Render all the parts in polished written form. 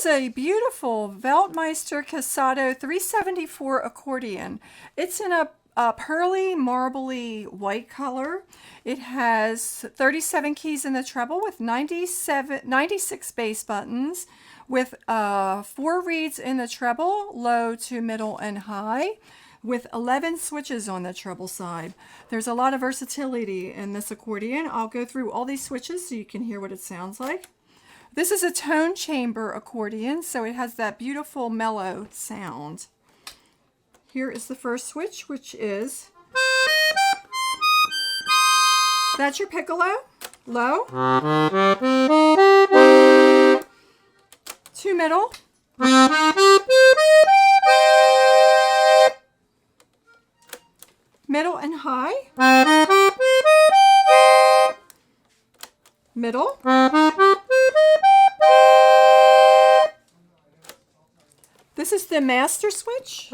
is a beautiful Weltmeister Cassotto 374 accordion. It's in a pearly, marbly white color. It has 37 keys in the treble with 96 bass buttons, with 4 reeds in the treble, low to middle and high, with 11 switches on the treble side. There's a lot of versatility in this accordion. I'll go through all these switches so you can hear what it sounds like. This is a tone chamber accordion, so it has that beautiful mellow sound. Here is the first switch, which is, that's your piccolo, low, 2 middle, middle and high, middle, this is the master switch,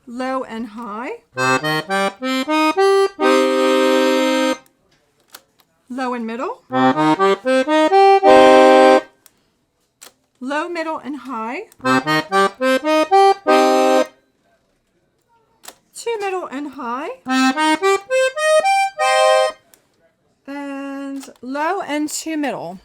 low and high, low and middle, low, middle, and high, 2 middle and high, and low and 2 middle.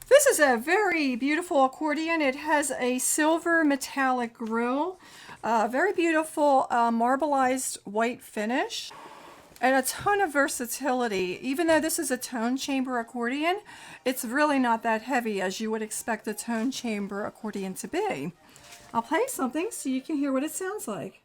This is a very beautiful accordion. It has a silver metallic grill, very beautiful marbleized white finish, and a ton of versatility. Even though this is a tone chamber accordion, it's really not that heavy as you would expect a tone chamber accordion to be. I'll play something so you can hear what it sounds like.